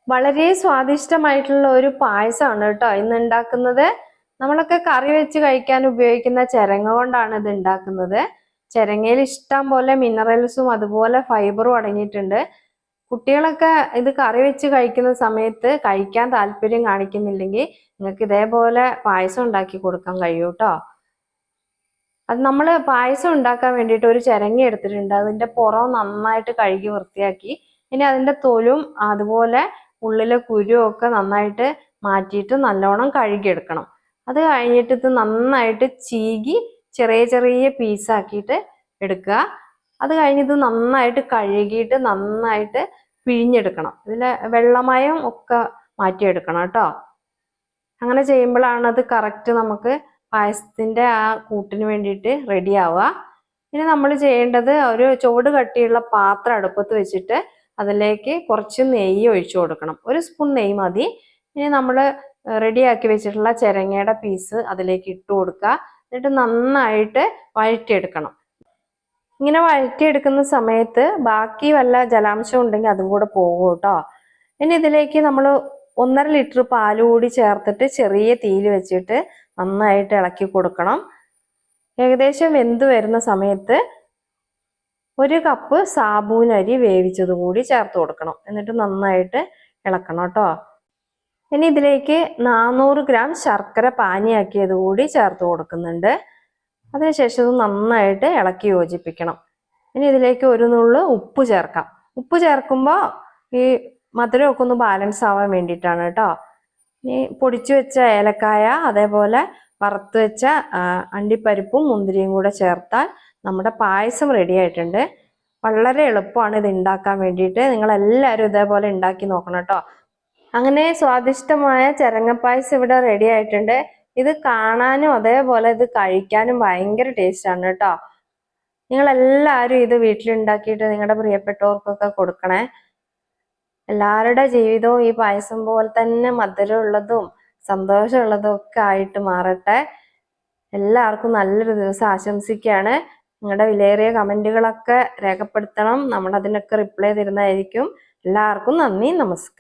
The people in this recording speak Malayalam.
വളരെ സ്വാദിഷ്ടമായിട്ടുള്ള ഒരു പായസമാണ് കേട്ടോ ഇന്ന് ഉണ്ടാക്കുന്നത്. നമ്മളൊക്കെ കറി വെച്ച് കഴിക്കാൻ ഉപയോഗിക്കുന്ന ചിരങ്ങ കൊണ്ടാണ് ഇത് ഉണ്ടാക്കുന്നത്. ചിരങ്ങയിൽ ഇഷ്ടം പോലെ മിനറൽസും അതുപോലെ ഫൈബറും അടങ്ങിയിട്ടുണ്ട്. കുട്ടികളൊക്കെ ഇത് കറി വെച്ച് കഴിക്കുന്ന സമയത്ത് കഴിക്കാൻ താല്പര്യം കാണിക്കുന്നില്ലെങ്കിൽ നിങ്ങൾക്ക് ഇതേപോലെ പായസം ഉണ്ടാക്കി കൊടുക്കാൻ കഴിയും കേട്ടോ. അത് നമ്മൾ പായസം ഉണ്ടാക്കാൻ വേണ്ടിയിട്ട് ഒരു ചിരങ്ങ എടുത്തിട്ടുണ്ട്. അതിന്റെ പുറം നന്നായിട്ട് കഴുകി വൃത്തിയാക്കി, ഇനി അതിന്റെ തോലും അതുപോലെ ഉള്ളിലെ കുരുവും ഒക്കെ നന്നായിട്ട് മാറ്റിയിട്ട് നല്ലോണം കഴുകിയെടുക്കണം. അത് കഴിഞ്ഞിട്ട് ഇത് നന്നായിട്ട് ചീകി ചെറിയ ചെറിയ പീസാക്കിയിട്ട് എടുക്കുക. അത് കഴിഞ്ഞിട്ട് നന്നായിട്ട് കഴുകിയിട്ട് നന്നായിട്ട് പിഴിഞ്ഞെടുക്കണം. ഇതിലെ വെള്ളമയം ഒക്കെ മാറ്റിയെടുക്കണം കേട്ടോ. അങ്ങനെ ചെയ്യുമ്പോഴാണ് അത് കറക്റ്റ് നമുക്ക് പായസത്തിന്റെ ആ കൂട്ടിന് വേണ്ടിയിട്ട് റെഡി ആവുക. ഇനി നമ്മൾ ചെയ്യേണ്ടത് ഒരു ചുവട് കട്ടിയുള്ള പാത്രം അടുപ്പത്ത് വെച്ചിട്ട് അതിലേക്ക് കുറച്ച് നെയ്യ് ഒഴിച്ചു കൊടുക്കണം. 1 സ്പൂൺ നെയ്യ് മതി. ഇനി നമ്മൾ റെഡിയാക്കി വെച്ചിട്ടുള്ള ചിരങ്ങയുടെ പീസ് അതിലേക്ക് ഇട്ട് കൊടുക്കുക. എന്നിട്ട് നന്നായിട്ട് വഴറ്റിയെടുക്കണം. ഇങ്ങനെ വഴറ്റിയെടുക്കുന്ന സമയത്ത് ബാക്കി വല്ല ജലാംശം ഉണ്ടെങ്കിൽ അതും കൂടെ പോകും കേട്ടോ. ഇനി ഇതിലേക്ക് നമ്മൾ 1.5 ലിറ്റർ പാല് കൂടി ചേർത്തിട്ട് ചെറിയ തീയിൽ വെച്ചിട്ട് നന്നായിട്ട് ഇളക്കി കൊടുക്കണം. ഏകദേശം വെന്ത് വരുന്ന സമയത്ത് 1 കപ്പ് സാബൂനരി വേവിച്ചത് കൂടി ചേർത്ത് കൊടുക്കണം. എന്നിട്ട് നന്നായിട്ട് ഇളക്കണം കേട്ടോ. ഇനി ഇതിലേക്ക് 400 ഗ്രാം ശർക്കര പാനിയാക്കിയത് കൂടി ചേർത്ത് കൊടുക്കുന്നുണ്ട്. അതിനുശേഷം ഇത് നന്നായിട്ട് ഇളക്കി യോജിപ്പിക്കണം. ഇനി ഇതിലേക്ക് ഒരു നുള്ളു ഉപ്പ് ചേർക്കാം. ഉപ്പ് ചേർക്കുമ്പോൾ ഈ മധുരമൊക്കെ ഒന്ന് ബാലൻസ് ആവാൻ വേണ്ടിയിട്ടാണ് കേട്ടോ. ഇനി പൊടിച്ചു വെച്ച ഏലക്കായ അതേപോലെ വറുത്ത് വെച്ച അണ്ടിപ്പരിപ്പും മുന്തിരിയും കൂടെ ചേർത്താൽ നമ്മുടെ പായസം റെഡി ആയിട്ടുണ്ട്. വളരെ എളുപ്പമാണ് ഇത് ഉണ്ടാക്കാൻ വേണ്ടിയിട്ട്. നിങ്ങളെല്ലാവരും ഇതേപോലെ ഉണ്ടാക്കി നോക്കണം കേട്ടോ. അങ്ങനെ സ്വാദിഷ്ടമായ ചിരങ്ങപ്പായസം ഇവിടെ റെഡി ആയിട്ടുണ്ട്. ഇത് കാണാനും അതേപോലെ ഇത് കഴിക്കാനും ഭയങ്കര ടേസ്റ്റാണ് കേട്ടോ. നിങ്ങളെല്ലാവരും ഇത് വീട്ടിലുണ്ടാക്കിയിട്ട് നിങ്ങളുടെ പ്രിയപ്പെട്ടവർക്കൊക്കെ കൊടുക്കണേ. എല്ലാവരുടെ ജീവിതവും ഈ പായസം പോലെ തന്നെ മധുരമുള്ളതും സന്തോഷമുള്ളതും ഒക്കെ ആയിട്ട് മാറട്ടെ. എല്ലാവർക്കും നല്ലൊരു ദിവസം ആശംസിക്കുകയാണ്. നിങ്ങളുടെ വിലയേറിയ കമന്റുകളൊക്കെ രേഖപ്പെടുത്തണം. നമ്മൾ അതിനൊക്കെ റിപ്ലൈ തരുന്നതായിരിക്കും. എല്ലാവർക്കും നന്ദി, നമസ്കാരം.